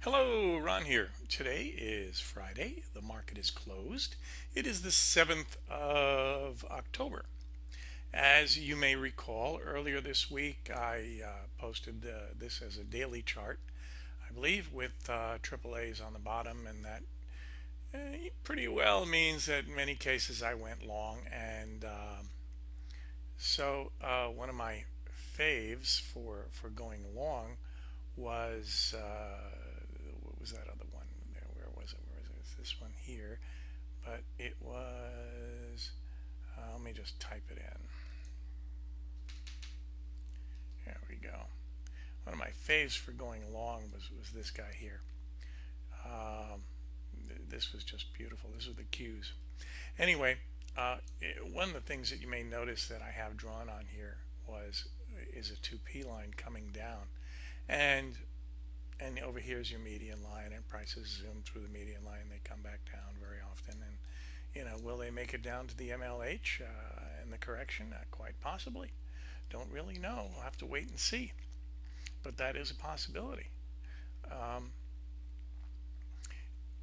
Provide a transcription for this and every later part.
Hello, Ron here. Today is Friday. The market is closed. It is the 7th of October. As you may recall, earlier this week I posted this as a daily chart, I believe, with triple A's on the bottom, and that pretty well means that in many cases I went long. And one of my faves for going long was what was that other one there? Where was it? Where was it? It's this one here, but it was. Let me just type it in. There we go. One of my faves for going long was this guy here. Um, this was just beautiful. This was the Qs. Anyway, one of the things that you may notice that I have drawn on here was is a 2P line coming down, and over here is your median line, and prices zoom through the median line. They come back down very often, and will they make it down to the MLH in the correction? Quite possibly. Don't really know. We'll have to wait and see. But that is a possibility. Um,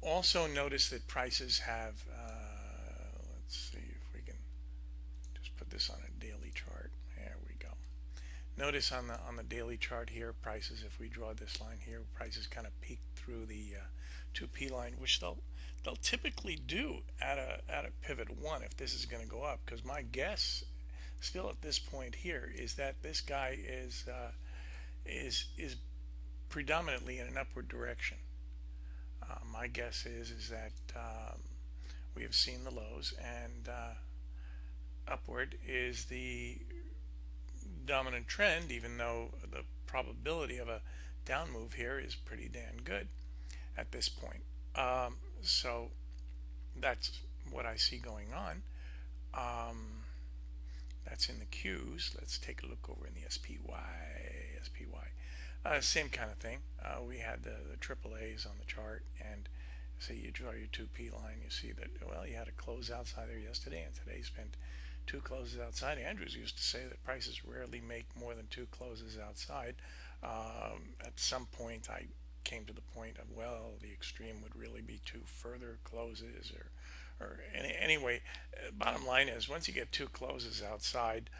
Also notice that prices have. Let's see if we can just put this on a daily chart. There we go. Notice on the daily chart here, prices. If we draw this line here, prices kind of peak through the 2P line, which they'll typically do at a pivot one if this is going to go up. Because my guess, still at this point here, is that this guy is predominantly in an upward direction. My guess is that we have seen the lows, and upward is the dominant trend, even though the probability of a down move here is pretty damn good at this point. So that's what I see going on. Um, that's in the Qs. Let's take a look over in the SPY. SPY. Same kind of thing. We had the triple A's on the chart, and say you draw your 2P line, you see that, well, you had a close outside there yesterday, and today spent two closes outside. Andrews used to say that prices rarely make more than two closes outside. At some point, I came to the point of, well, the extreme would really be two further closes, anyway. Bottom line is, once you get two closes outside,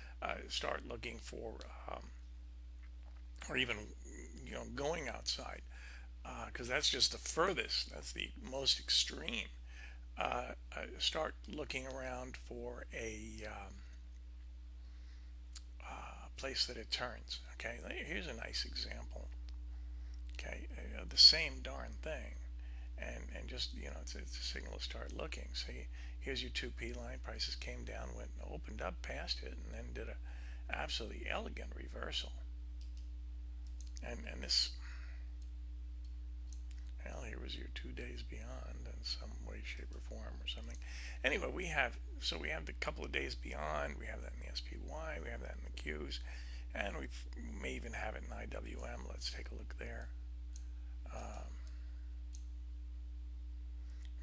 start looking for, or even going outside, because that's just the furthest. That's the most extreme. Start looking around for a place that it turns. Okay, here's a nice example. Okay, the same darn thing, and just it's a signal to start looking. See, here's your 2P line. Prices came down, went opened up past it, and then did a absolutely elegant reversal. And this, well, here was your 2 days beyond in some way, shape, or form, or something. Anyway, we have the couple of days beyond. We have that in the SPY. We have that in the Qs, and we may even have it in IWM. Let's take a look there.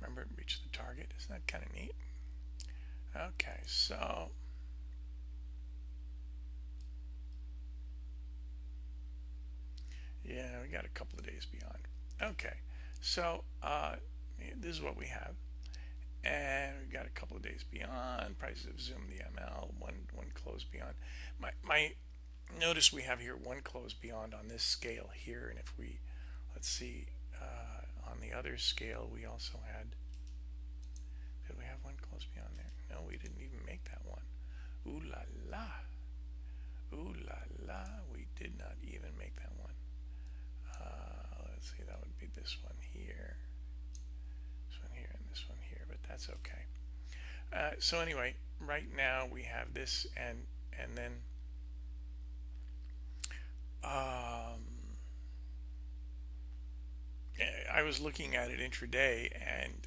Remember, it reached the target. Isn't that kind of neat? Okay, so yeah, we got a couple of days beyond. Okay, so this is what we have, and we got a couple of days beyond. Prices have zoomed the ML, one close beyond. My notice we have here one close beyond on this scale here, and if we, let's see, on the other scale we also had, did we have one close beyond there? No, we didn't even make that one. Ooh la la, ooh la la, we did not even make that one. Let's see, that would be this one here, and this one here, but that's okay. So anyway, right now we have this, and then um, I was looking at it intraday, and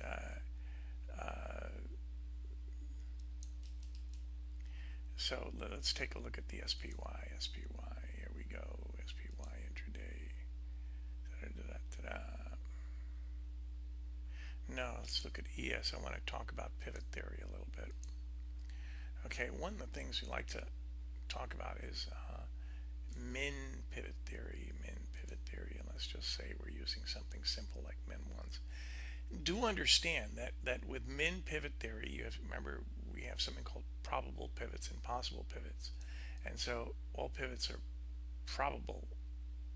so let's take a look at the SPY. SPY, here we go. SPY intraday. Da-da-da-da-da. No, let's look at ES. I want to talk about pivot theory a little bit. Okay, one of the things we like to talk about is min pivot theory. Min pivot theory, and let's just say we're using something simple do understand that with min pivot theory, you have, remember, we have something called probable pivots and possible pivots. And so all pivots are probable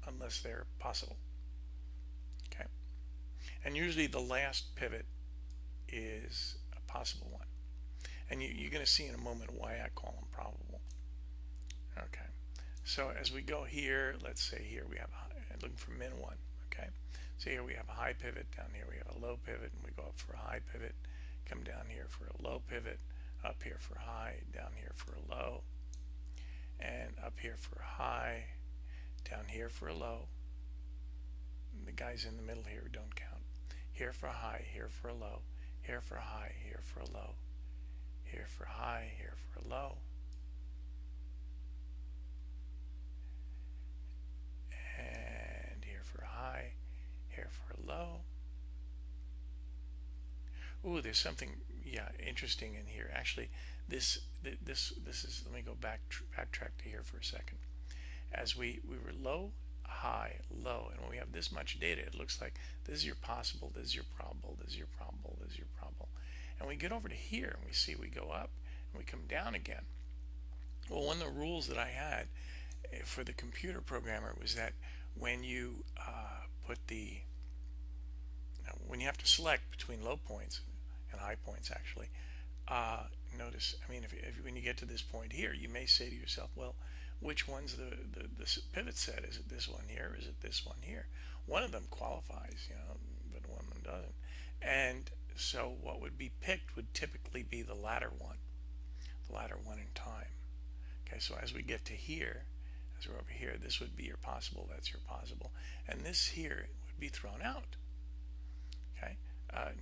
unless they're possible. Okay. And usually the last pivot is a possible one. And you're going to see in a moment why I call them probable. Okay. So as we go here, let's say here we have looking for min 1. Okay. So here we have a high pivot, down here we have a low pivot, and we go up for a high pivot, come down here for a low pivot, up here for high, down here for a low, and up here for a high, down here for a low. The guys in the middle here don't count. Here for a high, here for a low, here for a high, here for a low, here for a high, here for a low, and here for a high, here for a low. Ooh, there's something, yeah, interesting in here. Actually, this is, let me go backtrack to here for a second. As we were low, high, low, and when we have this much data, it looks like this is your possible, this is your probable, this is your probable, this is your probable. And we get over to here and we see we go up and we come down again. Well, one of the rules that I had for the computer programmer was that when you put the when you have to select between low points and high points, actually, notice, I mean, if when you get to this point here, you may say to yourself, well, which one's the pivot set? Is it this one here? Is it this one here? One of them qualifies, but one of them doesn't. And so what would be picked would typically be the latter one in time. Okay, so as we get to here, as we're over here, this would be your possible, that's your possible, and this here would be thrown out. Okay,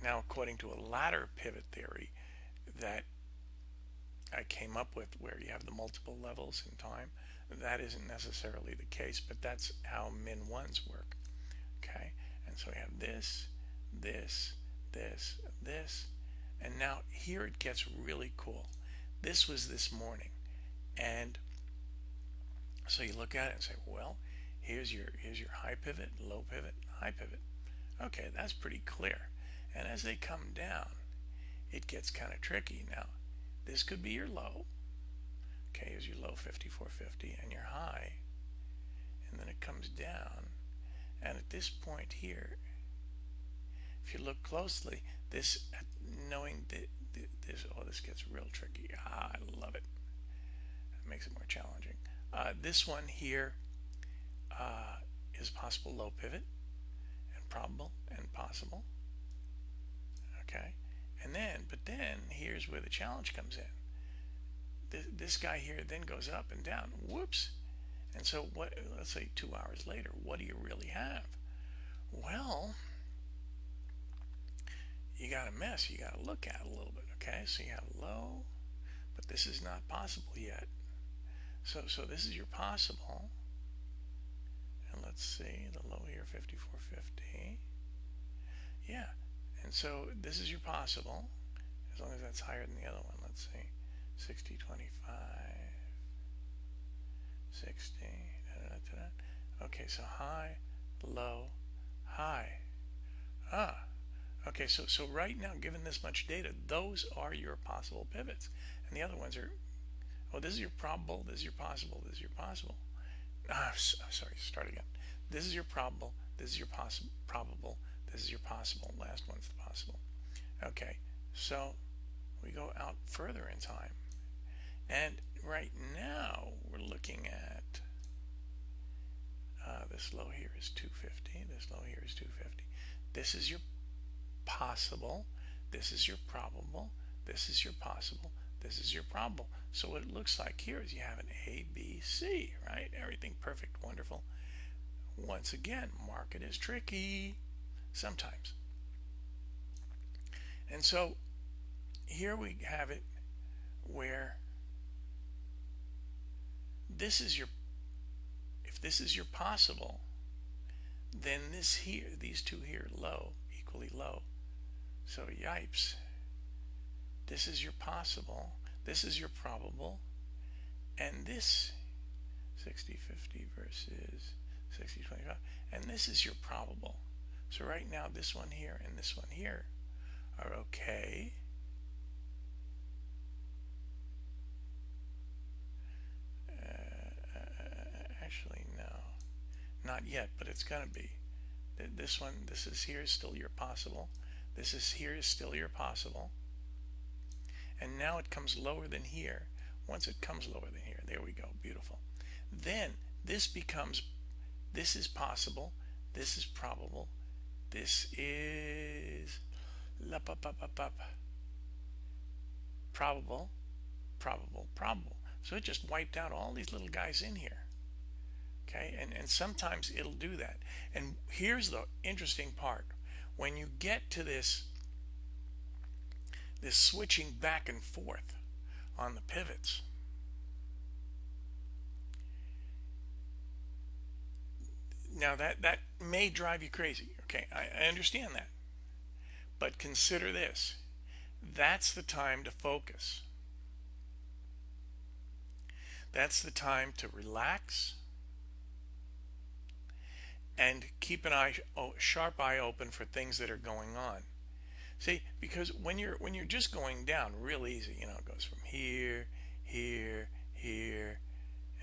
now according to a ladder pivot theory that I came up with, where you have the multiple levels in time, that isn't necessarily the case, but that's how min ones work. Okay, and so we have this, this, this, this, and now here it gets really cool. This was this morning, and so you look at it and say, well, here's your high pivot, low pivot, high pivot. Okay, that's pretty clear. And as they come down, it gets kind of tricky. Now, this could be your low. Okay, here's your low 5450 and your high. And then it comes down. And at this point here, if you look closely, this, knowing that this, oh, this gets real tricky. I love it. It makes it more challenging. This one here is possible low pivot, and probable and possible. Okay, but then here's where the challenge comes in. This guy here then goes up and down. Whoops! And so what? Let's say 2 hours later, what do you really have? Well, you got a mess. You got to look at a little bit. Okay, so you have low, but this is not possible yet. So this is your possible, and let's see, the low here, 5450. Yeah, and so this is your possible, as long as that's higher than the other one. Let's see, 60, 25, 60, okay, so high, low, high. Okay, so right now, given this much data, those are your possible pivots, and the other ones are, oh, this is your probable, this is your possible, this is your possible. Sorry, start again. This is your probable, this is your probable, this is your possible, last one's the possible. Okay, so we go out further in time, and right now we're looking at this low here is 250, this low here is 250. This is your possible, this is your probable, this is your possible, this is your probable. So what it looks like here is you have an A, B, C, right? Everything perfect, wonderful. Once again, market is tricky sometimes. And so here we have it where this is your, if this is your possible, then this here, these two here, low, equally low. So yipes. This is your possible, this is your probable, and this 60-50 versus 60-25, and this is your probable. So right now this one here and this one here are okay. Actually, no, not yet, but it's gonna be. This one, this is here is still your possible. This is here is still your possible. And now it comes lower than here. Once it comes lower than here, there we go, beautiful. Then this becomes, this is possible, this is probable, this is probable, probable, probable. So it just wiped out all these little guys in here. Okay, and sometimes it'll do that. And here's the interesting part. When you get to this switching back and forth on the pivots, now that may drive you crazy. Okay, I understand that. But consider this. That's the time to focus. That's the time to relax and keep an sharp eye open for things that are going on. See, because when you're just going down real easy, you know, it goes from here, here, here,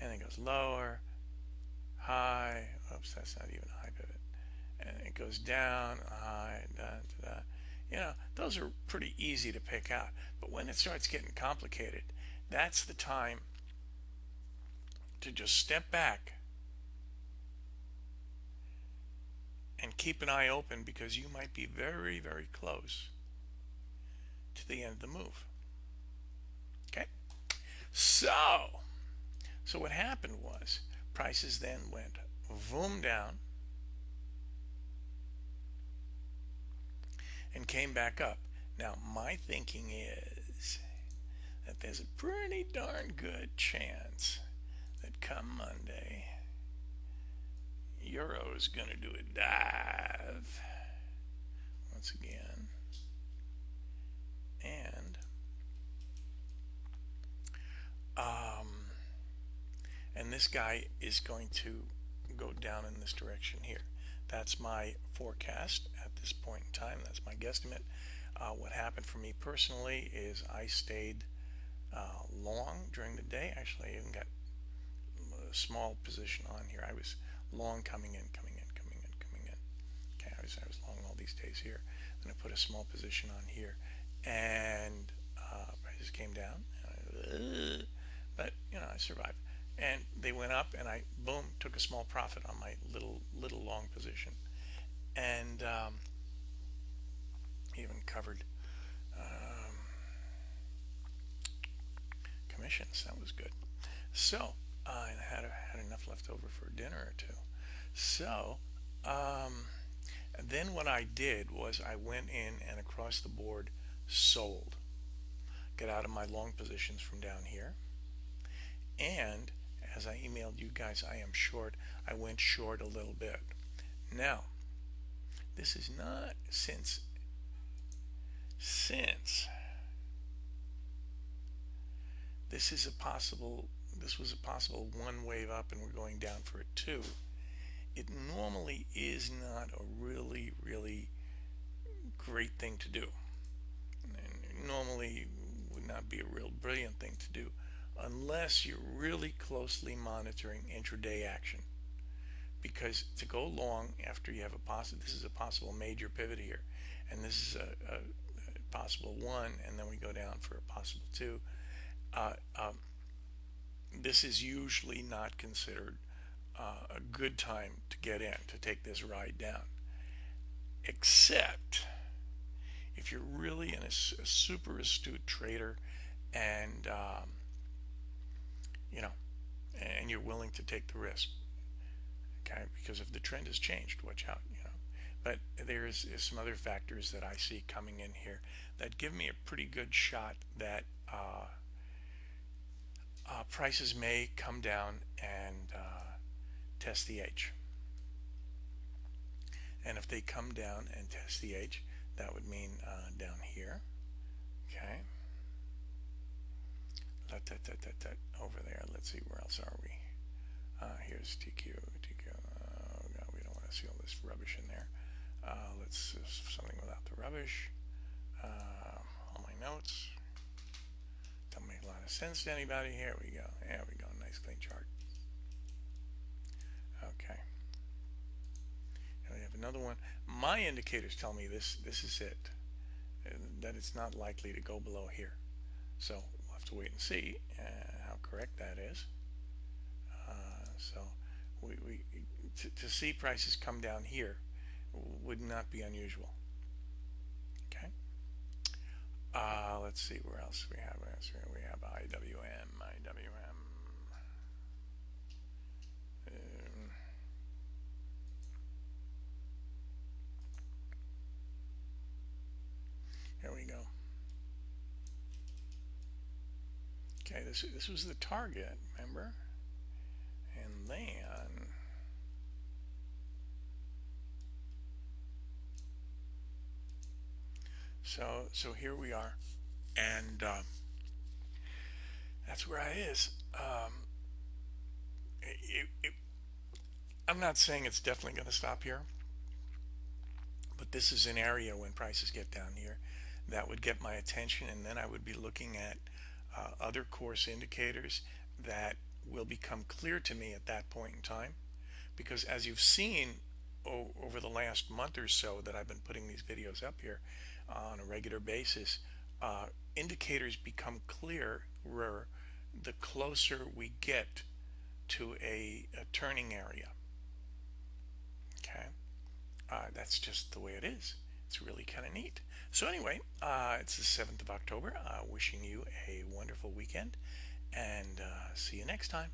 and then it goes lower, high. Oops, that's not even a high pivot. And it goes down, high, da, da, da. You know, those are pretty easy to pick out. But when it starts getting complicated, that's the time to just step back and keep an eye open, because you might be very, very close to the end of the move. Okay? So what happened was prices then went boom down and came back up. Now, my thinking is that there's a pretty darn good chance that come Monday, Euro is going to do a dive once again, and this guy is going to go down in this direction here. That's my forecast at this point in time. That's my guesstimate. What happened for me personally is I stayed long during the day. Actually, I even got a small position on here. I was long coming in. Okay, I was long all these days here. Then I put a small position on here, and prices came down. But you know, I survived. And they went up, and I boom took a small profit on my little long position, and even covered commissions. That was good. So and I had enough left over for dinner or two. So then what I did was I went in and across the board sold. Got out of my long positions from down here. And as I emailed you guys, I am short. I went short a little bit. Now, this is not since this is a possible, this was a possible one wave up and we're going down for a two. It normally is not a really great thing to do. And normally would not be a real brilliant thing to do unless you're really closely monitoring intraday action. Because to go long after you have a possible, this is a possible major pivot here, and this is a possible one, and then we go down for a possible two. This is usually not considered a good time to get in, to take this ride down, except if you're really a super astute trader, and you know, and you're willing to take the risk. Okay, because if the trend has changed, watch out, you know. But there's some other factors that I see coming in here that give me a pretty good shot that prices may come down and test the H. And if they come down and test the H, that would mean down here. Okay. Over there. Let's see, where else are we? Here's TQ. Oh God, we don't want to see all this rubbish in there. Let's something without the rubbish. All my notes don't make a lot of sense to anybody. Here we go. There we go. Nice clean chart. Okay. Now we have another one. My indicators tell me this is it. That it's not likely to go below here. So we'll have to wait and see how correct that is. So to see prices come down here would not be unusual. Okay. Let's see where else we have. We have IWM. Here we go. Okay, this was the target, remember? And then so here we are, and that's where I is. I'm not saying it's definitely going to stop here, but this is an area when prices get down here that would get my attention, and then I would be looking at other course indicators that will become clear to me at that point in time, because as you've seen over the last month or so that I've been putting these videos up here on a regular basis, indicators become clearer the closer we get to a turning area. Okay, that's just the way it is. It's really kind of neat. So anyway, it's the 7th of October. Wishing you a wonderful weekend, and see you next time.